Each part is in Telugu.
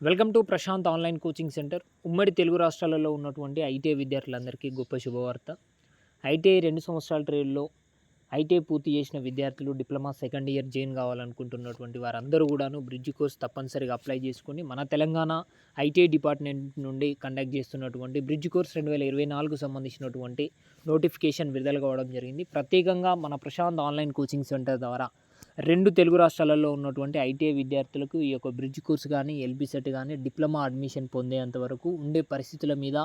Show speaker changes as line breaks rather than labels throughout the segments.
Welcome to Prashant online coaching centre. ఉమ్మడి తెలుగు రాష్ట్రాలలో ఉన్నటువంటి ఐటీఐ విద్యార్థులందరికీ గొప్ప శుభవార్త. ఐటీఐ 2 సంవత్సరాల ట్రేడ్‌లో ఐటీఐ పూర్తి చేసిన విద్యార్థులు, డిప్లొమా సెకండ్ ఇయర్ జాయిన్ కావాలనుకుంటున్నటువంటి వారందరూ కూడాను బ్రిడ్జ్ కోర్స్ తప్పనిసరిగా అప్లై చేసుకొని మన తెలంగాణ ఐటీఐ డిపార్ట్మెంట్ నుండి కండక్ట్ చేస్తున్నటువంటి బ్రిడ్జ్ కోర్స్ 2024కు సంబంధించినటువంటి నోటిఫికేషన్ విడుదల కావడం జరిగింది. ప్రత్యేకంగా మన ప్రశాంత్ ఆన్లైన్ కోచింగ్ సెంటర్ ద్వారా 2 తెలుగు రాష్ట్రాలలో ఉన్నటువంటి ఐటీఐ విద్యార్థులకు ఈ యొక్క బ్రిడ్జ్ కోర్స్ కానీ, ఎల్బీ సెట్ కానీ, డిప్లొమా అడ్మిషన్ పొందేంత వరకు ఉండే పరిస్థితుల మీద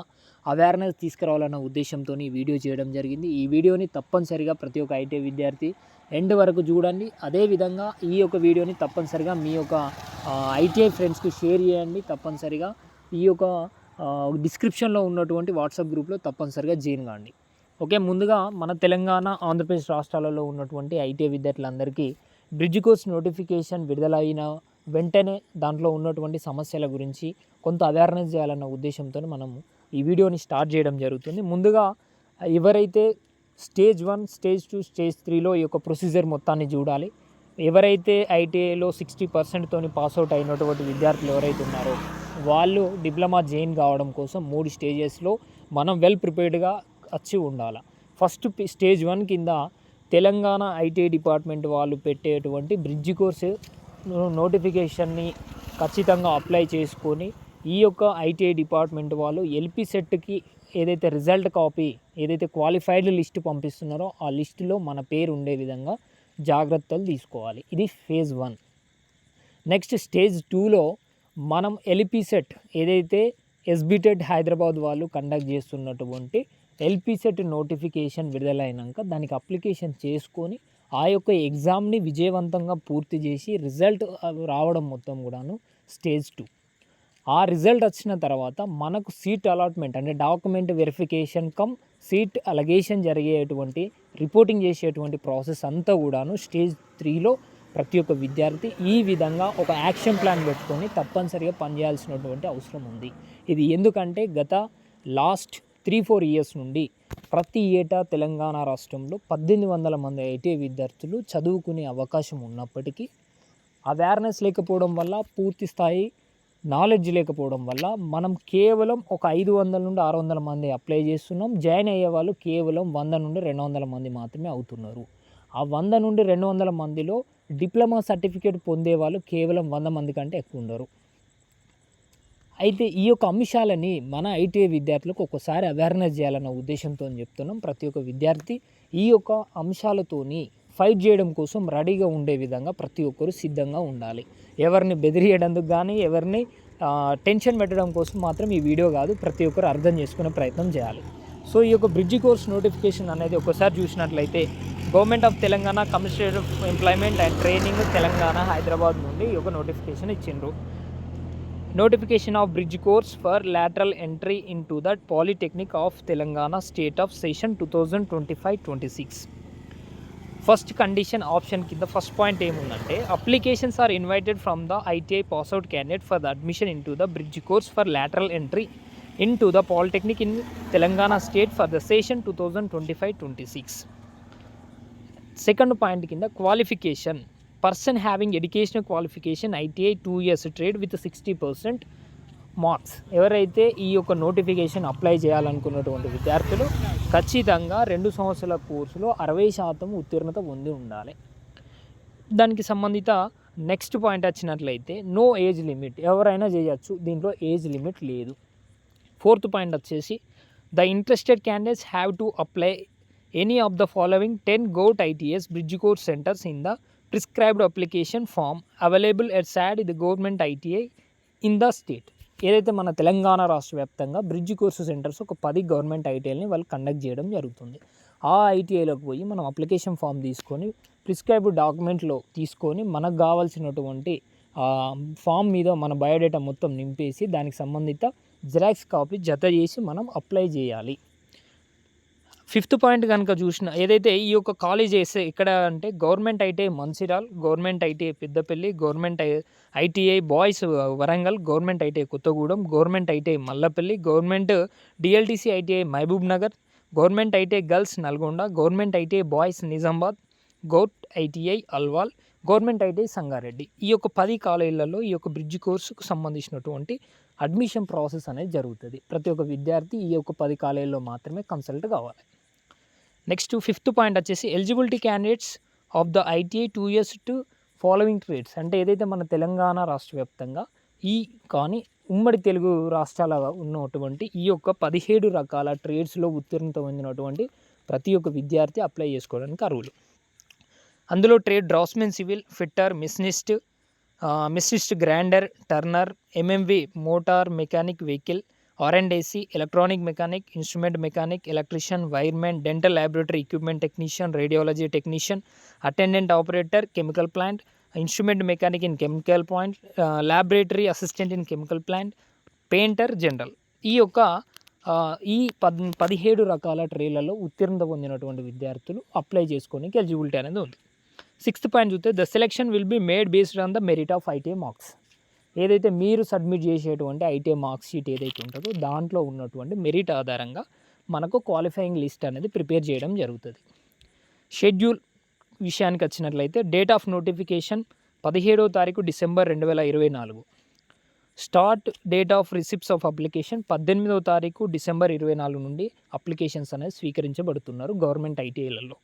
అవేర్నెస్ తీసుకురావాలన్న ఉద్దేశంతో ఈ వీడియో చేయడం జరిగింది. ఈ వీడియోని తప్పనిసరిగా ప్రతి ఒక్క ఐటీఐ విద్యార్థి ఎండ్ వరకు చూడండి. అదేవిధంగా ఈ యొక్క వీడియోని తప్పనిసరిగా మీ యొక్క ఐటీఐ ఫ్రెండ్స్కి షేర్ చేయండి. తప్పనిసరిగా ఈ యొక్క డిస్క్రిప్షన్లో ఉన్నటువంటి వాట్సాప్ గ్రూప్లో తప్పనిసరిగా జాయిన్ కాండి. ఓకే, ముందుగా మన తెలంగాణ, ఆంధ్రప్రదేశ్ రాష్ట్రాలలో ఉన్నటువంటి ఐటీఐ విద్యార్థులందరికీ బ్రిడ్జ్ కోర్స్ నోటిఫికేషన్ విడుదలైన వెంటనే దాంట్లో ఉన్నటువంటి సమస్యల గురించి కొంత అవేర్నెస్ చేయాలన్న ఉద్దేశంతో మనం ఈ వీడియోని స్టార్ట్ చేయడం జరుగుతుంది. ముందుగా ఎవరైతే స్టేజ్ 1, స్టేజ్ 2, స్టేజ్ 3లో ఈ యొక్క ప్రొసీజర్ మొత్తాన్ని చూడాలి. ఎవరైతే ఐటీఐలో 60% పాస్అవుట్ అయినటువంటి విద్యార్థులు ఎవరైతే ఉన్నారో వాళ్ళు డిప్లొమా జాయిన్ కావడం కోసం 3 స్టేజెస్లో మనం వెల్ ప్రిపేర్డ్గా వచ్చి ఉండాలి. ఫస్ట్ స్టేజ్ 1 కింద తెలంగాణ ఐటీఐ డిపార్ట్మెంట్ వాళ్ళు పెట్టేటువంటి బ్రిడ్జ్ కోర్సు నోటిఫికేషన్ని ఖచ్చితంగా అప్లై చేసుకొని ఈ యొక్క ఐటీఐ డిపార్ట్మెంట్ వాళ్ళు ఎల్పీ సెట్కి ఏదైతే రిజల్ట్ కాపీ, ఏదైతే క్వాలిఫైడ్ లిస్ట్ పంపిస్తున్నారో ఆ లిస్టులో మన పేరు ఉండే విధంగా జాగ్రత్తలు తీసుకోవాలి. ఇది ఫేజ్ 1. నెక్స్ట్ స్టేజ్ 2లో మనం ఎల్పీ సెట్ ఏదైతే ఎస్బిటెడ్ హైదరాబాద్ వాళ్ళు కండక్ట్ చేస్తున్నటువంటి ఎల్పీ సెట్ నోటిఫికేషన్ విడుదలైనాక దానికి అప్లికేషన్ చేసుకొని ఆ యొక్క ఎగ్జామ్ని విజయవంతంగా పూర్తి చేసి రిజల్ట్ రావడం మొత్తం కూడాను స్టేజ్ 2. ఆ రిజల్ట్ వచ్చిన తర్వాత మనకు సీట్ అలాట్మెంట్ అంటే document verification come seat allocation జరిగేటువంటి రిపోర్టింగ్ చేసేటువంటి ప్రాసెస్ అంతా కూడాను స్టేజ్ 3లో ప్రతి ఒక్క విద్యార్థి ఈ విధంగా ఒక యాక్షన్ ప్లాన్ పెట్టుకొని తప్పనిసరిగా పనిచేయాల్సినటువంటి అవసరం ఉంది. ఇది ఎందుకంటే గత లాస్ట్ 3-4 ఇయర్స్ నుండి ప్రతి ఏటా తెలంగాణ రాష్ట్రంలో 1800 మంది ఐటీఐ విద్యార్థులు చదువుకునే అవకాశం ఉన్నప్పటికీ అవేర్నెస్ లేకపోవడం వల్ల, పూర్తి స్థాయి నాలెడ్జ్ లేకపోవడం వల్ల మనం కేవలం ఒక 500 నుండి 600 మంది అప్లై చేస్తున్నాం. జాయిన్ అయ్యే వాళ్ళు కేవలం 100 నుండి 200 మంది మాత్రమే అవుతున్నారు. ఆ 100 నుండి 200 మందిలో డిప్లొమా సర్టిఫికేట్ పొందే వాళ్ళు కేవలం 100 మంది కంటే ఎక్కువ ఉండరు. అయితే ఈ యొక్క అంశాలని మన ఐటీఐ విద్యార్థులకు ఒక్కసారి అవేర్నెస్ చేయాలన్న ఉద్దేశంతో చెప్తున్నాం. ప్రతి ఒక్క విద్యార్థి ఈ యొక్క అంశాలతోని ఫైట్ చేయడం కోసం రెడీగా ఉండే విధంగా ప్రతి ఒక్కరు సిద్ధంగా ఉండాలి. ఎవరిని బెదిరియడానికి కానీ, ఎవరిని టెన్షన్ పెట్టడం కోసం మాత్రం ఈ వీడియో కాదు, ప్రతి ఒక్కరు అర్థం చేసుకునే ప్రయత్నం చేయాలి. సో ఈ యొక్క బ్రిడ్జ్ కోర్స్ నోటిఫికేషన్ అనేది ఒకసారి చూసినట్లయితే government of Telangana commissioner of employment and training Telangana Hyderabad నుండి ఈ యొక్క నోటిఫికేషన్ ఇచ్చిండ్రు. Notification of bridge course for lateral entry into the Polytechnic of Telangana State of Session 2025-26. First condition option కింద ఫస్ట్ పాయింట్ ఏముందంటే applications are invited from the ITI pass out candidate for the admission into the bridge course for lateral entry into the polytechnic in Telangana state for the session 2025-26. Second point కింద qualification person having educational qualification ITI 2 years trade with 60% marks. ఎవరైతే ఈ యొక్క నోటిఫికేషన్ అప్లై చేయాలనుకున్నటువంటి విద్యార్థులు ఖచ్చితంగా 2 సంవత్సరాల కోర్సులో 60% ఉత్తీర్ణత పొంది ఉండాలి. దానికి సంబంధిత నెక్స్ట్ పాయింట్ వచ్చినట్లయితే నో ఏజ్ లిమిట్, ఎవరైనా చేయొచ్చు, దీంట్లో ఏజ్ లిమిట్ లేదు. ఫోర్త్ పాయింట్ వచ్చేసి the interested candidates have to apply any of the following 10 GOAT ITS bridge course centres in the prescribed application form available at SAD the government ITI in the state. ఏదైతే మన తెలంగాణ రాష్ట్ర వ్యాప్తంగా బ్రిడ్జ్ కోర్సు సెంటర్స్ ఒక 10 గవర్నమెంట్ ఐటీఐని వాళ్ళు కండక్ట్ చేయడం జరుగుతుంది. ఆ ఐటీఐలోకి పోయి మనం అప్లికేషన్ ఫామ్ తీసుకొని ప్రిస్క్రైబ్డ్ డాక్యుమెంట్లో తీసుకొని మనకు కావాల్సినటువంటి ఫామ్ మీద మన బయోడేటా మొత్తం నింపేసి దానికి సంబంధిత జిరాక్స్ కాపీ జత చేసి మనం అప్లై చేయాలి. ఫిఫ్త్ పాయింట్ కనుక చూసిన ఏదైతే ఈ యొక్క కాలేజెస్ ఎక్కడ అంటే government ITI Mancherial, government ITI Peddapalli, government ITI boys Warangal, government ITI Kothagudem, government ITI Mallapalli, government DLTC ITI Mahabubnagar, government ITI girls Nalgonda, government ITI boys Nizamabad, govt ITI Alwal, government ITI Sangareddy. ఈ యొక్క 10 కాలేజీలలో ఈ యొక్క బ్రిడ్జ్ కోర్సుకు సంబంధించినటువంటి అడ్మిషన్ ప్రాసెస్ అనేది జరుగుతుంది. ప్రతి ఒక్క విద్యార్థి ఈ యొక్క 10 కాలేజీల్లో మాత్రమే కన్సల్ట్ కావాలి. నెక్స్ట్ 5th పాయింట్ వచ్చేసి eligibility candidates of the ITI 2 years to following trades. అంటే ఏదైతే మన తెలంగాణ రాష్ట్ర వ్యాప్తంగా కానీ ఉమ్మడి తెలుగు రాష్ట్రాల ఉన్నటువంటి ఈ యొక్క 17 రకాల ట్రేడ్స్లో ఉత్తీర్ణత పొందినటువంటి ప్రతి ఒక్క విద్యార్థి అప్లై చేసుకోవడానికి అర్హులు. అందులో trade draughtsmen, civil, fitter, machinist, grinder, Turner, MMV, motor mechanic, vehicle, R&AC, electronic mechanic, instrument mechanic, electrician, wiremen, dental laboratory equipment technician, radiology technician, attendant operator, chemical plant, instrument mechanic in chemical point, laboratory assistant in chemical plant, painter, general. ఈ యొక్క 17 రకాల ట్రేడ్లలో ఉత్తీర్ణత పొందినటువంటి విద్యార్థులు అప్లై చేసుకోవడానికి ఎలిజిబిలిటీ అనేది ఉంది. 6th పాయింట్ చూస్తే the selection will be made based on the merit of ITI marks. ఏదైతే మీరు సబ్మిట్ చేసేటువంటి ఐటీఐ మార్క్స్ షీట్ ఏదైతే ఉంటుందో దాంట్లో ఉన్నటువంటి మెరిట్ ఆధారంగా మనకు క్వాలిఫైయింగ్ లిస్ట్ అనేది ప్రిపేర్ చేయడం జరుగుతుంది. షెడ్యూల్ విషయానికి వచ్చినట్లయితే డేట్ ఆఫ్ నోటిఫికేషన్ 17వ తారీఖు December 2024. Start date of receipts of application 18వ తారీఖు డిసెంబర్ 24 నుండి అప్లికేషన్స్ అనేది స్వీకరించబడుతున్నారు గవర్నమెంట్ ఐటీఐలలో.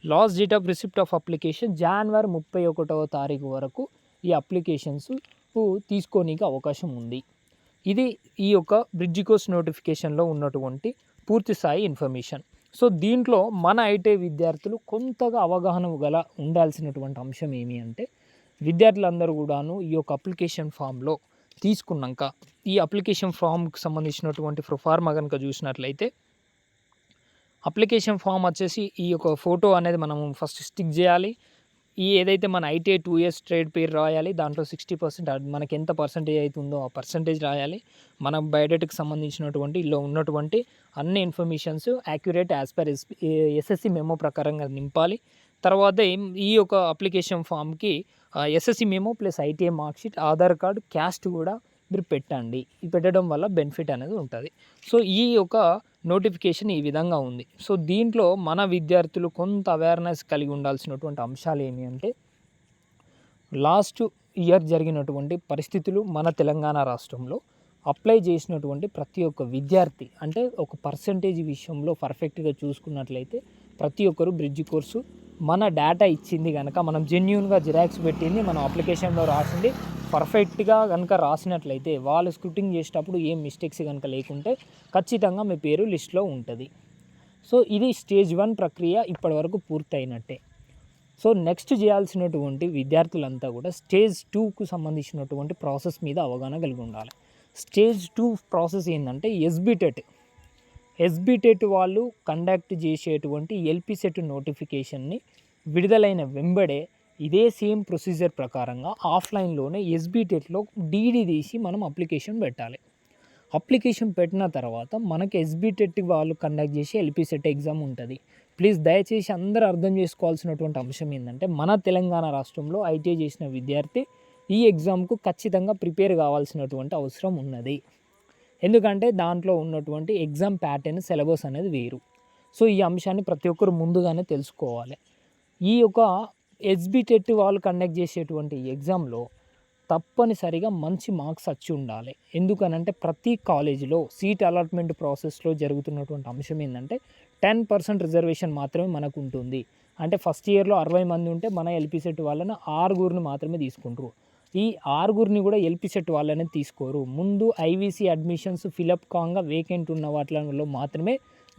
Last date of receipt of application జనవరి 31వ తారీఖు వరకు ఈ అప్లికేషన్స్ తీసుకోనికి అవకాశం ఉంది. ఇది ఈ యొక్క బ్రిడ్జ్ కోర్స్ నోటిఫికేషన్లో ఉన్నటువంటి పూర్తి స్థాయి ఇన్ఫర్మేషన్. సో దీంట్లో మన ఐటీఐ విద్యార్థులు కొంతగా అవగాహన ఉండాల్సినటువంటి అంశం ఏమి అంటే విద్యార్థులందరూ కూడాను ఈ యొక్క అప్లికేషన్ ఫామ్లో తీసుకున్నాక ఈ అప్లికేషన్ ఫామ్కి సంబంధించినటువంటి ప్రొఫార్మా కనుక చూసినట్లయితే అప్లికేషన్ ఫామ్ వచ్చేసి ఈ యొక్క ఫోటో అనేది మనం ఫస్ట్ స్టిక్ చేయాలి. ఏదైతే మన ఐటీఐ 2 years ట్రేడ్ పేరు రాయాలి. దాంట్లో 60% మనకి ఎంత పర్సంటేజ్ అవుతుందో ఆ పర్సంటేజ్ రాయాలి. మన బయోడేటాకి సంబంధించినటువంటి ఇలా ఉన్నటువంటి అన్ని informations accurate as per SSC memo ప్రకారంగా నింపాలి. తర్వాత ఈ యొక్క అప్లికేషన్ ఫామ్కి SSC memo plus ITI marksheet, Aadhaar card, caste కూడా మీరు పెట్టండి. ఇది పెట్టడం వల్ల బెనిఫిట్ అనేది ఉంటుంది. సో ఈ యొక్క నోటిఫికేషన్ ఈ విధంగా ఉంది. సో దీంట్లో మన విద్యార్థులు కొంత అవేర్నెస్ కలిగి ఉండాల్సినటువంటి అంశాలు ఏమి అంటే లాస్ట్ ఇయర్ జరిగినటువంటి పరిస్థితులు మన తెలంగాణ రాష్ట్రంలో అప్లై చేసినటువంటి ప్రతి ఒక్క విద్యార్థి అంటే ఒక పర్సంటేజ్ విషయంలో పర్ఫెక్ట్గా చూసుకున్నట్లయితే ప్రతి ఒక్కరు బ్రిడ్జ్ కోర్సు మన డేటా ఇచ్చింది కనుక మనం జెన్యూన్గా జిరాక్స్ పెట్టింది మనం అప్లికేషన్లో రాసింది పర్ఫెక్ట్గా కనుక రాసినట్లయితే వాళ్ళు స్క్రూటింగ్ చేసేటప్పుడు ఏం మిస్టేక్స్ కనుక లేకుంటే ఖచ్చితంగా మీ పేరు లిస్ట్లో ఉంటుంది. సో ఇది స్టేజ్ 1 ప్రక్రియ ఇప్పటివరకు పూర్తయినట్టే. సో నెక్స్ట్ చేయాల్సినటువంటి విద్యార్థులంతా కూడా స్టేజ్ 2కు సంబంధించినటువంటి ప్రాసెస్ మీద అవగాహన కలిగి ఉండాలి. స్టేజ్ 2 ప్రాసెస్ ఏంటంటే ఎస్బిటెట్ వాళ్ళు కండక్ట్ చేసేటువంటి ఎల్పిసెట్ నోటిఫికేషన్ని విడుదలైన వెంబడే ఇదే సేమ్ ప్రొసీజర్ ప్రకారంగా ఆఫ్లైన్లోనే ఎస్బిటెట్లో డీడీ తీసి మనం అప్లికేషన్ పెట్టాలి. అప్లికేషన్ పెట్టిన తర్వాత మనకి ఎస్బిటెట్ వాళ్ళు కండక్ట్ చేసి ఎల్పిసెట్ ఎగ్జామ్ ఉంటుంది. ప్లీజ్ దయచేసి అందరూ అర్థం చేసుకోవాల్సినటువంటి అంశం ఏంటంటే మన తెలంగాణ రాష్ట్రంలో ఐటీఐ చేసిన విద్యార్థి ఈ ఎగ్జామ్కు ఖచ్చితంగా ప్రిపేర్ కావాల్సినటువంటి అవసరం ఉన్నది. ఎందుకంటే దాంట్లో ఉన్నటువంటి ఎగ్జామ్ ప్యాటర్న్ సిలబస్ అనేది వేరు. సో ఈ అంశాన్ని ప్రతి ఒక్కరు ముందుగానే తెలుసుకోవాలి. ఈ యొక్క ఎస్బిటెట్ వాళ్ళు కండక్ట్ చేసేటువంటి ఎగ్జామ్లో తప్పనిసరిగా మంచి మార్క్స్ వచ్చి ఉండాలి. ఎందుకనంటే ప్రతి కాలేజీలో సీట్ అలాట్మెంట్ ప్రాసెస్లో జరుగుతున్నటువంటి అంశం ఏంటంటే 10% రిజర్వేషన్ మాత్రమే మనకు ఉంటుంది. అంటే ఫస్ట్ ఇయర్లో 60 మంది ఉంటే మన ఎల్పిసెట్ వాళ్ళని 6 మాత్రమే తీసుకుంటారు. ఈ 6 కూడా ఎల్పిసెట్ వాళ్ళనే తీసుకోరు. ముందు ఐవీసీ అడ్మిషన్స్ ఫిలప్ కాగా వేకెంట్ ఉన్న వాటిలో మాత్రమే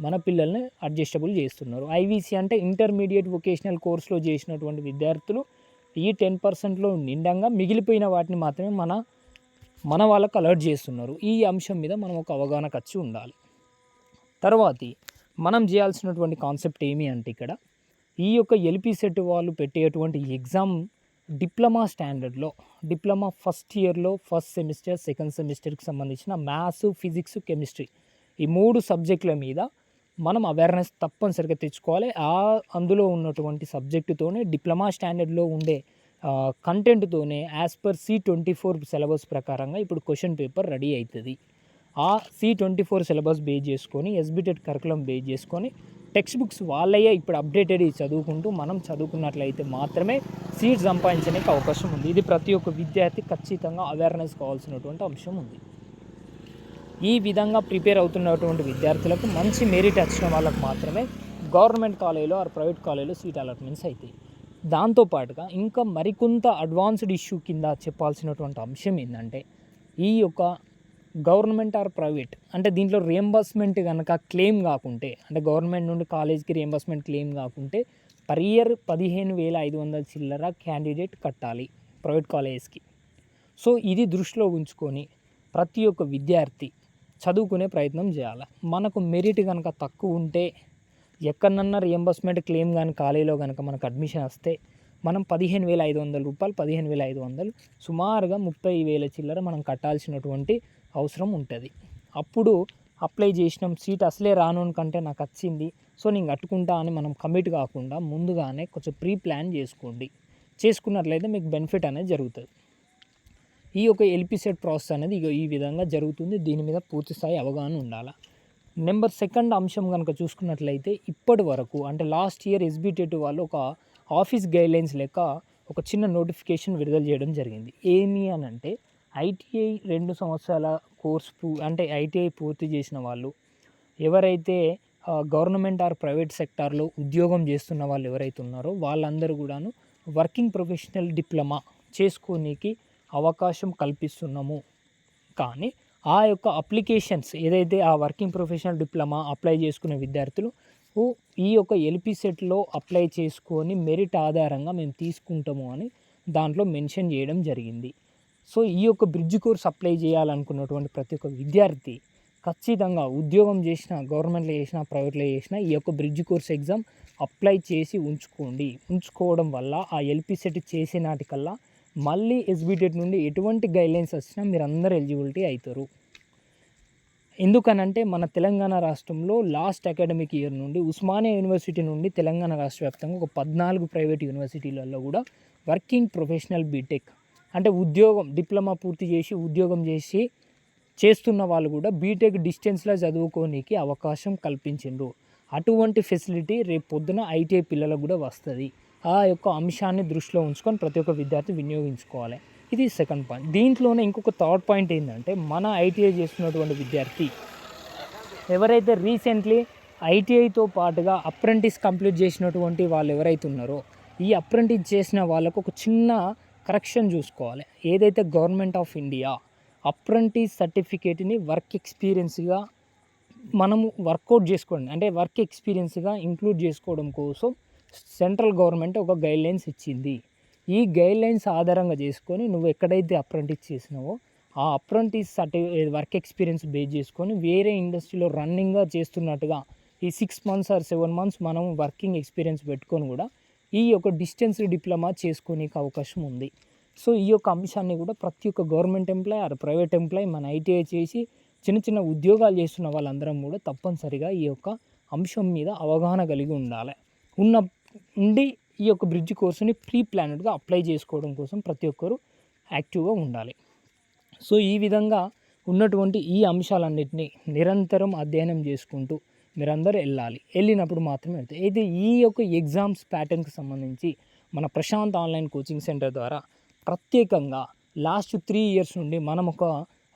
మన పిల్లల్ని అడ్జస్టబుల్ చేస్తున్నారు. ఐవీసీ అంటే ఇంటర్మీడియట్ వొకేషనల్ కోర్సులో చేసినటువంటి విద్యార్థులు ఈ 10%లో నిండంగా మిగిలిపోయిన వాటిని మాత్రమే మన వాళ్ళకు అలర్ట్ చేస్తున్నారు. ఈ అంశం మీద మనం ఒక అవగాహన వచ్చి ఉండాలి. తర్వాతి మనం చేయాల్సినటువంటి కాన్సెప్ట్ ఏమి అంటే ఇక్కడ ఈ యొక్క ఎల్పిసెట్ వాళ్ళు పెట్టేటువంటి ఎగ్జామ్ డిప్లొమా స్టాండర్డ్లో డిప్లొమా ఫస్ట్ ఇయర్లో ఫస్ట్ సెమిస్టర్ సెకండ్ సెమిస్టర్కి సంబంధించిన మ్యాథ్స్, ఫిజిక్స్, కెమిస్ట్రీ ఈ 3 సబ్జెక్టుల మీద మనం అవేర్నెస్ తప్పనిసరిగా తెచ్చుకోవాలి. అందులో ఉన్నటువంటి సబ్జెక్టుతోనే డిప్లొమా స్టాండర్డ్లో ఉండే కంటెంట్తోనే యాజ్ పర్ C24 సిలబస్ ప్రకారంగా ఇప్పుడు క్వశ్చన్ పేపర్ రెడీ అవుతుంది. ఆ C24 సిలబస్ బేస్ చేసుకొని ఎస్బిటెట్ కరికులం బేస్ చేసుకొని టెక్స్ట్ బుక్స్ వాళ్ళయ్యే ఇప్పుడు అప్డేటెడ్ చదువుకుంటూ మనం చదువుకున్నట్లయితే మాత్రమే సీట్ సంపాదించడానికి అవకాశం ఉంది. ఇది ప్రతి ఒక్క విద్యార్థి ఖచ్చితంగా అవేర్నెస్ కావాల్సినటువంటి అంశం ఉంది. ఈ విధంగా ప్రిపేర్ అవుతున్నటువంటి విద్యార్థులకు మంచి మెరిట్ వచ్చిన వాళ్ళకు మాత్రమే గవర్నమెంట్ కాలేజీలో ఆర్ ప్రైవేట్ కాలేజీలో సీట్ అలాట్మెంట్స్ అవుతాయి. దాంతోపాటుగా ఇంకా మరికొంత అడ్వాన్స్డ్ ఇష్యూ కింద చెప్పాల్సినటువంటి అంశం ఏంటంటే, ఈ యొక్క గవర్నమెంట్ ఆర్ ప్రైవేట్ అంటే దీంట్లో రియంబర్స్మెంట్ కనుక క్లెయిమ్ కాకుంటే, అంటే గవర్నమెంట్ నుండి కాలేజ్కి రియంబర్స్మెంట్ క్లెయిమ్ కాకుంటే పర్ ఇయర్ 15,500 చిల్లర క్యాండిడేట్ కట్టాలి ప్రైవేట్ కాలేజెస్కి. సో ఇది దృష్టిలో ఉంచుకొని ప్రతి ఒక్క విద్యార్థి చదువుకునే ప్రయత్నం చేయాలి. మనకు మెరిట్ కనుక తక్కువ ఉంటే ఎక్కడన్నా రియంబర్స్మెంట్ క్లెయిమ్ కానీ కాలేజీలో కనుక మనకు అడ్మిషన్ వస్తే మనం 15,500 రూపాయలు 15,500 సుమారుగా 30,000 చిల్లర మనం కట్టాల్సినటువంటి అవసరం ఉంటుంది. అప్పుడు అప్లై చేసినాం, సీట్ అసలే రానోని కంటే నాకు వచ్చింది, సో నేను కట్టుకుంటా అని మనం కమిట్ కాకుండా ముందుగానే కొంచెం ప్రీ ప్లాన్ చేసుకోండి. చేసుకున్నట్లయితే మీకు బెనిఫిట్ అనేది జరుగుతుంది. ఈ యొక్క ఎల్పి సెట్ ప్రాసెస్ అనేది ఈ విధంగా జరుగుతుంది. దీని మీద పూర్తి స్థాయి అవగాహన ఉండాలి. నెంబర్ 2 అంశం కనుక చూసుకున్నట్లయితే, ఇప్పటి వరకు అంటే లాస్ట్ ఇయర్ ఎస్బిటెట్ వాళ్ళు ఒక ఆఫీస్ గైడ్లైన్స్ లెక్క ఒక చిన్న నోటిఫికేషన్ విడుదల చేయడం జరిగింది. ఏమి అని అంటే, ఐటీఐ 2 సంవత్సరాల కోర్సు అంటే ఐటీఐ పూర్తి చేసిన వాళ్ళు ఎవరైతే గవర్నమెంట్ ఆర్ ప్రైవేట్ సెక్టార్లో ఉద్యోగం చేస్తున్న వాళ్ళు ఎవరైతే ఉన్నారో వాళ్ళందరూ కూడాను వర్కింగ్ ప్రొఫెషనల్ డిప్లొమా చేసుకోనికి అవకాశం కల్పిస్తున్నాము. కానీ ఆ యొక్క అప్లికేషన్స్ ఏదైతే ఆ వర్కింగ్ ప్రొఫెషనల్ డిప్లొమా అప్లై చేసుకునే విద్యార్థులు ఈ యొక్క ఎల్పి సెట్లో అప్లై చేసుకొని మెరిట్ ఆధారంగా మేము తీసుకుంటాము అని దాంట్లో మెన్షన్ చేయడం జరిగింది. సో ఈ యొక్క బ్రిడ్జ్ కోర్స్ అప్లై చేయాలనుకున్నటువంటి ప్రతి ఒక్క విద్యార్థి ఖచ్చితంగా ఉద్యోగం చేసిన, గవర్నమెంట్లో చేసిన, ప్రైవేట్లో చేసిన ఈ యొక్క బ్రిడ్జ్ కోర్స్ ఎగ్జామ్ అప్లై చేసి ఉంచుకోవడం వల్ల ఆ ఎల్పి సెట్ చేసే నాటికల్లా మళ్ళీ ఎస్బిటెట్ నుండి ఎటువంటి గైడ్లైన్స్ వచ్చినా మీరు అందరూ ఎలిజిబిలిటీ అవుతారు. ఎందుకనంటే మన తెలంగాణ రాష్ట్రంలో లాస్ట్ అకాడమిక్ ఇయర్ నుండి ఉస్మానియా యూనివర్సిటీ నుండి తెలంగాణ రాష్ట్ర వ్యాప్తంగా ఒక 14 ప్రైవేట్ యూనివర్సిటీలలో కూడా వర్కింగ్ ప్రొఫెషనల్ బీటెక్ అంటే ఉద్యోగం డిప్లొమా పూర్తి చేసి ఉద్యోగం చేస్తున్న వాళ్ళు కూడా బీటెక్ డిస్టెన్స్లో చదువుకోనికి అవకాశం కల్పించిండ్రు. అటువంటి ఫెసిలిటీ రేపు పొద్దున ఐటీఐ పిల్లలకు కూడా వస్తుంది. ఆ యొక్క అంశాన్ని దృష్టిలో ఉంచుకొని ప్రతి ఒక్క విద్యార్థి వినియోగించుకోవాలి. ఇది సెకండ్ పాయింట్. దీంట్లోనే ఇంకొక థర్డ్ పాయింట్ ఏంటంటే, మన ఐటీఐ చేస్తున్నటువంటి విద్యార్థి ఎవరైతే రీసెంట్లీ ఐటీఐతో పాటుగా అప్రెంటిస్ కంప్లీట్ చేసినటువంటి వాళ్ళు ఎవరైతే ఉన్నారో ఈ అప్రెంటిస్ చేసిన వాళ్ళకు ఒక చిన్న కరెక్షన్ చూసుకోవాలి. ఏదైతే గవర్నమెంట్ ఆఫ్ ఇండియా అప్రెంటిస్ సర్టిఫికేట్ని వర్క్ ఎక్స్పీరియన్స్గా మనము వర్కౌట్ చేసుకోండి అంటే వర్క్ ఎక్స్పీరియన్స్గా ఇంక్లూడ్ చేసుకోవడం కోసం సెంట్రల్ గవర్నమెంట్ ఒక గైడ్లైన్స్ ఇచ్చింది. ఈ గైడ్లైన్స్ ఆధారంగా చేసుకొని నువ్వు ఎక్కడైతే అప్రెంటిస్ చేసినావో ఆ అప్రెంటిస్ వర్క్ ఎక్స్పీరియన్స్ బేస్ చేసుకొని వేరే ఇండస్ట్రీలో రన్నింగ్గా చేస్తున్నట్టుగా ఈ 6 months ఆర్ 7 months మనం వర్కింగ్ ఎక్స్పీరియన్స్ పెట్టుకొని కూడా ఈ యొక్క డిస్టెన్స్ డిప్లొమా చేసుకోనికి అవకాశం ఉంది. సో ఈ యొక్క అంశాన్ని కూడా ప్రతి ఒక్క government employee or private employee మన ఐటీఐ చేసి చిన్న చిన్న ఉద్యోగాలు చేస్తున్న వాళ్ళందరం కూడా తప్పనిసరిగా ఈ యొక్క అంశం మీద అవగాహన కలిగి ఉండి ఈ యొక్క బ్రిడ్జ్ కోర్సుని ప్రీ ప్లానెడ్గా అప్లై చేసుకోవడం కోసం ప్రతి ఒక్కరూ యాక్టివ్గా ఉండాలి. సో ఈ విధంగా ఉన్నటువంటి ఈ అంశాలన్నింటినీ నిరంతరం అధ్యయనం చేసుకుంటూ మీరందరూ వెళ్ళినప్పుడు మాత్రమే వెళ్తాయి. అయితే ఈ యొక్క ఎగ్జామ్స్ ప్యాటర్న్కి సంబంధించి మన ప్రశాంత్ ఆన్లైన్ కోచింగ్ సెంటర్ ద్వారా ప్రత్యేకంగా లాస్ట్ 3 years నుండి మనం ఒక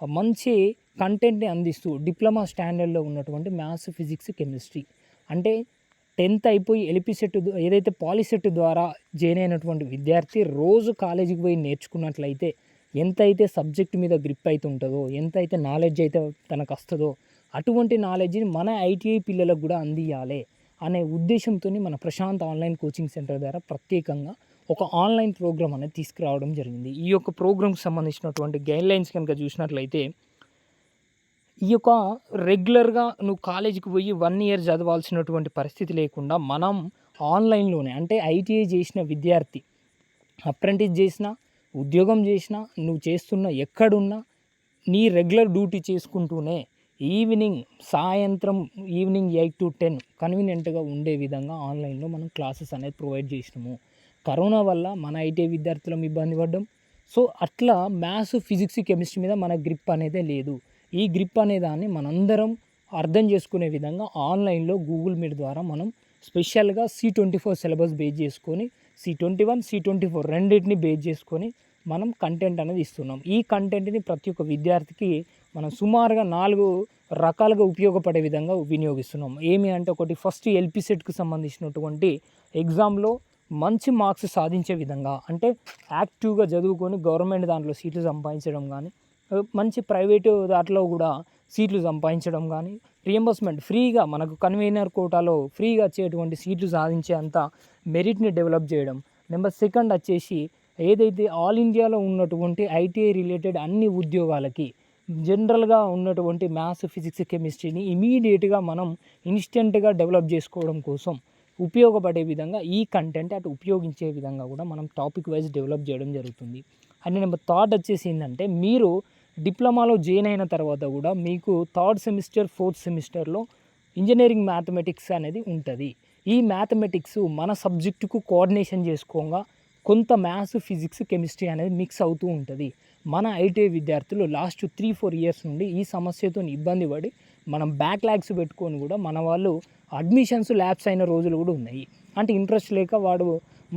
మంచి కంటెంట్ని అందిస్తూ డిప్లొమా స్టాండర్డ్లో ఉన్నటువంటి మ్యాథ్స్, ఫిజిక్స్, కెమిస్ట్రీ అంటే 10th అయిపోయి ఎల్పి సెట్ ఏదైతే పాలిసెట్ ద్వారా జాయిన్ అయినటువంటి విద్యార్థి రోజు కాలేజీకి పోయి నేర్చుకున్నట్లయితే ఎంతైతే సబ్జెక్ట్ మీద గ్రిప్ అయితే ఉంటుందో, ఎంతైతే నాలెడ్జ్ అయితే తనకు వస్తుందో అటువంటి నాలెడ్జ్ని మన ఐటీఐ పిల్లలకు కూడా అందియాలి అనే ఉద్దేశంతో మన ప్రశాంత్ ఆన్లైన్ కోచింగ్ సెంటర్ ద్వారా ప్రత్యేకంగా ఒక ఆన్లైన్ ప్రోగ్రామ్ అనేది తీసుకురావడం జరిగింది. ఈ యొక్క ప్రోగ్రామ్కి సంబంధించినటువంటి గైడ్లైన్స్ కనుక చూసినట్లయితే ఈ యొక్క రెగ్యులర్గా నువ్వు కాలేజీకి పోయి 1 year చదవాల్సినటువంటి పరిస్థితి లేకుండా మనం ఆన్లైన్లోనే అంటే ఐటీఐ చేసిన విద్యార్థి అప్రెంటిస్ చేసినా, ఉద్యోగం చేసినా, నువ్వు చేస్తున్న ఎక్కడున్నా నీ రెగ్యులర్ డ్యూటీ చేసుకుంటూనే సాయంత్రం ఈవినింగ్ 8 to 10 కన్వీనియంట్గా ఉండే విధంగా ఆన్లైన్లో మనం క్లాసెస్ అనేది ప్రొవైడ్ చేసినాము. కరోనా వల్ల మన ఐటీఐ విద్యార్థులం ఇబ్బంది పడ్డాం. సో అట్లా మ్యాథ్స్, ఫిజిక్స్, కెమిస్ట్రీ మీద మన గ్రిప్ అనేదే లేదు. ఈ గ్రిప్ అనే దాన్ని మనందరం అర్థం చేసుకునే విధంగా ఆన్లైన్లో గూగుల్ మీట్ ద్వారా మనం స్పెషల్గా C24 సిలబస్ బేస్ చేసుకొని C21 C24 రెండింటిని బేస్ చేసుకొని మనం కంటెంట్ అనేది ఇస్తున్నాం. ఈ కంటెంట్ని ప్రతి ఒక్క విద్యార్థికి మనం సుమారుగా 4 రకాలుగా ఉపయోగపడే విధంగా వినియోగిస్తున్నాం. ఏమి అంటే ఒకటి ఫస్ట్ ఎల్పి సెట్కి సంబంధించినటువంటి ఎగ్జామ్లో మంచి మార్క్స్ సాధించే విధంగా, అంటే యాక్టివ్గా చదువుకొని గవర్నమెంట్ దాంట్లో సీట్లు సంపాదించడం కానీ, మంచి ప్రైవేటు దాంట్లో కూడా సీట్లు సంపాదించడం కానీ, రియంబర్స్మెంట్ ఫ్రీగా మనకు కన్వీనర్ కోటాలో ఫ్రీగా వచ్చేటువంటి సీట్లు సాధించే అంత మెరిట్ని డెవలప్ చేయడం. నెంబర్ సెకండ్ వచ్చేసి ఏదైతే ఆల్ ఇండియాలో ఉన్నటువంటి ఐటీఐ రిలేటెడ్ అన్ని ఉద్యోగాలకి జనరల్గా ఉన్నటువంటి మ్యాథ్స్, ఫిజిక్స్, కెమిస్ట్రీని ఇమీడియట్గా మనం ఇన్స్టెంట్గా డెవలప్ చేసుకోవడం కోసం ఉపయోగపడే విధంగా ఈ కంటెంట్ అటు ఉపయోగించే విధంగా కూడా మనం టాపిక్ వైజ్ డెవలప్ చేయడం జరుగుతుంది. అండ్ నెంబర్ థర్డ్ వచ్చేసి ఏంటంటే, మీరు డిప్లొమాలో జాయిన్ అయిన తర్వాత కూడా మీకు థర్డ్ సెమిస్టర్, ఫోర్త్ సెమిస్టర్లో ఇంజనీరింగ్ మ్యాథమెటిక్స్ అనేది ఉంటుంది. ఈ మ్యాథమెటిక్స్ మన సబ్జెక్టుకు కోఆర్డినేషన్ చేసుకోగా కొంత మ్యాథ్స్, ఫిజిక్స్, కెమిస్ట్రీ అనేది మిక్స్ అవుతూ ఉంటుంది. మన ఐటీఐ విద్యార్థులు లాస్ట్ 3-4 ఇయర్స్ నుండి ఈ సమస్యతో ఇబ్బంది పడి మనం బ్యాక్లాగ్స్ పెట్టుకొని కూడా మన వాళ్ళు అడ్మిషన్స్ ల్యాబ్స్ అయిన రోజులు కూడా ఉన్నాయి. అంటే ఇంట్రెస్ట్ లేక వాడు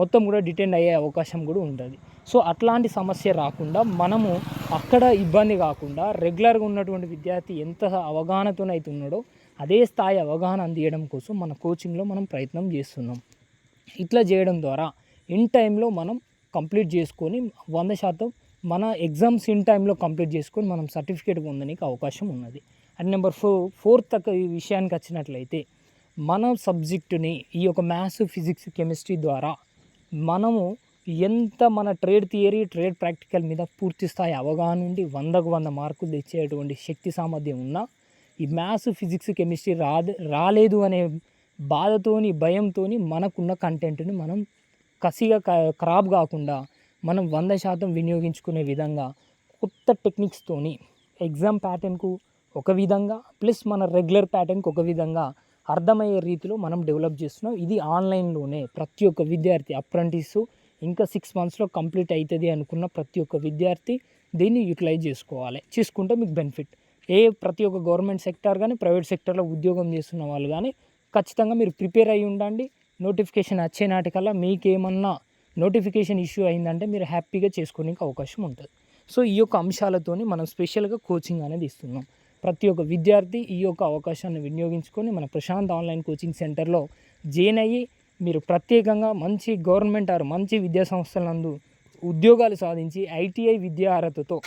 మొత్తం కూడా డిటెండ్ అయ్యే అవకాశం కూడా ఉంటుంది. సో అట్లాంటి సమస్య రాకుండా మనము అక్కడ ఇబ్బంది కాకుండా రెగ్యులర్గా ఉన్నటువంటి విద్యార్థి ఎంత అవగాహనతోనైతే ఉన్నాడో అదే స్థాయి అవగాహన అందించడం కోసం మన కోచింగ్లో మనం ప్రయత్నం చేస్తున్నాం. ఇట్లా చేయడం ద్వారా ఇన్ టైంలో మనం కంప్లీట్ చేసుకొని 100% మన ఎగ్జామ్స్ ఇన్ టైంలో కంప్లీట్ చేసుకొని మనం సర్టిఫికేట్ పొందడానికి అవకాశం ఉన్నది. అండ్ నెంబర్ ఫోర్త్ ఈ విషయానికి వచ్చినట్లయితే, మన సబ్జెక్టుని ఈ యొక్క మ్యాథ్స్, ఫిజిక్స్, కెమిస్ట్రీ ద్వారా మనము ఎంత మన ట్రేడ్ థియరీ, ట్రేడ్ ప్రాక్టికల్ మీద పూర్తి స్థాయి అవగాహన నుండి 100కు 100 మార్కులు తెచ్చేటువంటి శక్తి సామర్థ్యం ఉన్నా, ఈ మ్యాథ్స్, ఫిజిక్స్, కెమిస్ట్రీ రాలేదు అనే బాధతోని, భయంతోని మనకున్న కంటెంట్ని మనం కసిగా ఖరాబ్ కాకుండా మనం 100% వినియోగించుకునే విధంగా కొత్త టెక్నిక్స్తోని ఎగ్జామ్ ప్యాటర్న్కు ఒక విధంగా ప్లస్ మన రెగ్యులర్ ప్యాటర్న్కి ఒక విధంగా అర్థమయ్యే రీతిలో మనం డెవలప్ చేస్తున్నాం. ఇది ఆన్లైన్లోనే ప్రతి ఒక్క విద్యార్థి అప్రెంటిస్ ఇంకా 6 మంత్స్లో కంప్లీట్ అవుతుంది అనుకున్న ప్రతి ఒక్క విద్యార్థి దీన్ని యూటిలైజ్ చేసుకుంటే మీకు బెనిఫిట్. ప్రతి ఒక్క గవర్నమెంట్ సెక్టార్ కానీ, ప్రైవేట్ సెక్టార్లో ఉద్యోగం చేస్తున్న వాళ్ళు కానీ ఖచ్చితంగా మీరు ప్రిపేర్ అయ్యి ఉండండి. నోటిఫికేషన్ వచ్చే నాటికల్లా మీకేమన్నా నోటిఫికేషన్ ఇష్యూ అయిందంటే మీరు హ్యాపీగా చేసుకోనికి అవకాశం ఉంటుంది. సో ఈ యొక్క అంశాలతోని మనం స్పెషల్గా కోచింగ్ అనేది ఇస్తున్నాం. ప్రతి ఒక్క విద్యార్థి ఈ యొక్క అవకాశాన్ని వినియోగించుకొని మన ప్రశాంత్ ఆన్లైన్ కోచింగ్ సెంటర్లో జాయిన్ అయ్యి మీరు ప్రత్యేకంగా మంచి గవర్నమెంట్ మంచి విద్యా సంస్థలందు ఉద్యోగాలు సాధించి ఐటీఐ విద్యా అర్హతతో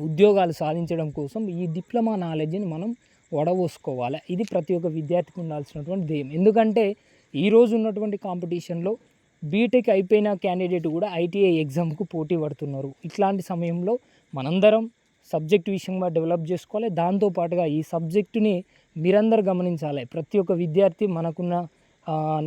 ఉద్యోగాలు సాధించడం కోసం ఈ డిప్లొమా నాలెడ్జ్ని మనం వడబోసుకోవాలి. ఇది ప్రతి ఒక్క విద్యార్థికి ఉండాల్సినటువంటి ధ్యేయం. ఎందుకంటే ఈరోజు ఉన్నటువంటి కాంపిటీషన్లో బీటెక్ అయిపోయిన క్యాండిడేట్ కూడా ఐటీఐ ఎగ్జామ్కు పోటీ పడుతున్నారు. ఇట్లాంటి సమయంలో మనందరం సబ్జెక్ట్ విషయంగా డెవలప్ చేసుకోవాలి. దాంతోపాటుగా ఈ సబ్జెక్టుని మీరందరూ గమనించాలి. ప్రతి ఒక్క విద్యార్థి మనకున్న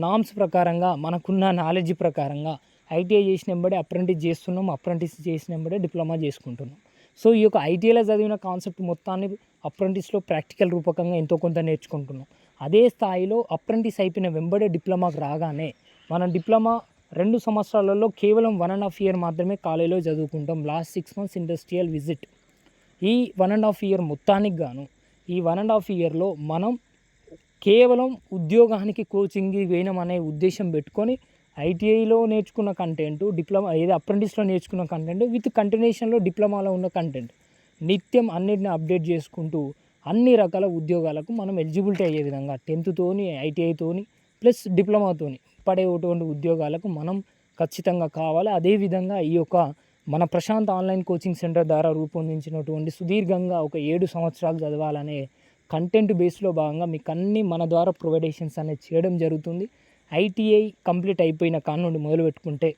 నామ్స్ ప్రకారంగా, మనకున్న నాలెడ్జ్ ప్రకారంగా ఐటీఐ చేసిన వెంబడే అప్రెంటిస్ చేస్తున్నాం, అప్రెంటిస్ చేసిన వెంబడే డిప్లొమా చేసుకుంటున్నాం. సో ఈ యొక్క ఐటీఐలో చదివిన కాన్సెప్ట్ మొత్తాన్ని అప్రెంటిస్లో ప్రాక్టికల్ రూపకంగా ఎంతో కొంత నేర్చుకుంటున్నాం. అదే స్థాయిలో అప్రెంటిస్ అయిపోయిన వెంబడే డిప్లొమాకి రాగానే మనం డిప్లొమా 2 సంవత్సరాలలో కేవలం 1.5 ఇయర్ మాత్రమే కాలేజీలో చదువుకుంటాం. Last 6 months industrial visit. ఈ 1.5 ఇయర్ మొత్తానికి గాను ఈ 1.5 ఇయర్లో మనం కేవలం ఉద్యోగానికి కోచింగ్ వేయడం అనే ఉద్దేశం పెట్టుకొని ఐటీఐలో నేర్చుకున్న కంటెంట్, డిప్లొమా అప్రెంటిస్లో నేర్చుకున్న కంటెంట్ విత్ కంటిన్యూషన్లో డిప్లొమాలో ఉన్న కంటెంట్ నిత్యం అన్నిటిని అప్డేట్ చేసుకుంటూ అన్ని రకాల ఉద్యోగాలకు మనం ఎలిజిబిలిటీ అయ్యే విధంగా 10th ఐటీఐతోని ప్లస్ డిప్లొమాతోని పడేటువంటి ఉద్యోగాలకు మనం ఖచ్చితంగా కావాలి. అదేవిధంగా ఈ యొక్క మన ప్రశాంత్ ఆన్లైన్ కోచింగ్ సెంటర్ ద్వారా రూపొందించినటువంటి సుదీర్ఘంగా ఒక 7 సంవత్సరాలు చదవాలనే కంటెంట్ బేస్లో భాగంగా మీకు అన్నీ మన ద్వారా ప్రొవైడేషన్స్ అనేది చేయడం జరుగుతుంది. ఐటీఐ కంప్లీట్ అయిపోయిన కాడ నుండి మొదలు పెట్టుకుంటే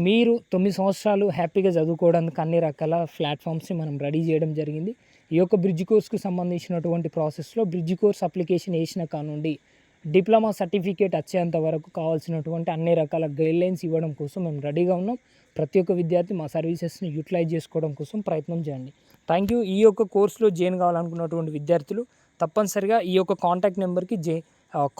మీరు 9 సంవత్సరాలు హ్యాపీగా చదువుకోవడానికి అన్ని రకాల ప్లాట్ఫామ్స్ని మనం రెడీ చేయడం జరిగింది. ఈ యొక్క బ్రిడ్జ్ కోర్స్కి సంబంధించినటువంటి ప్రాసెస్లో బ్రిడ్జ్ కోర్స్ అప్లికేషన్ వేసిన కాడ నుండి డిప్లొమా సర్టిఫికేట్ వచ్చేంత వరకు కావాల్సినటువంటి అన్ని రకాల గైడ్లైన్స్ ఇవ్వడం కోసం మేము రెడీగా ఉన్నాం. ప్రతి ఒక్క విద్యార్థి మా సర్వీసెస్ని యూటిలైజ్ చేసుకోవడం కోసం ప్రయత్నం చేయండి. Thank you. ఈ యొక్క కోర్సులో జాయిన్ కావాలనుకున్నటువంటి విద్యార్థులు తప్పనిసరిగా ఈ యొక్క కాంటాక్ట్ నెంబర్కి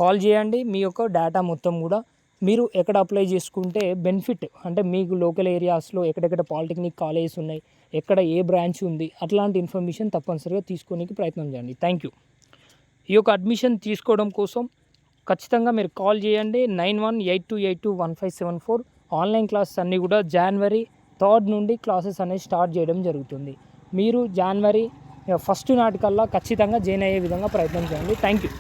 కాల్ చేయండి. మీ యొక్క డేటా మొత్తం కూడా మీరు ఎక్కడ అప్లై చేసుకుంటే బెనిఫిట్, అంటే మీకు లోకల్ ఏరియాస్లో ఎక్కడెక్కడ పాలిటెక్నిక్ కాలేజెస్ ఉన్నాయి, ఎక్కడ ఏ బ్రాంచ్ ఉంది, అట్లాంటి ఇన్ఫర్మేషన్ తప్పనిసరిగా తీసుకోనికి ప్రయత్నం చేయండి. Thank you. ఈ యొక్క అడ్మిషన్ తీసుకోవడం కోసం ఖచ్చితంగా మీరు కాల్ చేయండి 9182821574. ఆన్లైన్ క్లాసెస్ అన్నీ కూడా January 3rd నుండి క్లాసెస్ అనేది స్టార్ట్ చేయడం జరుగుతుంది. మీరు January 1st నాటికల్లా ఖచ్చితంగా జాయిన్ అయ్యే విధంగా ప్రయత్నం చేయండి. Thank you.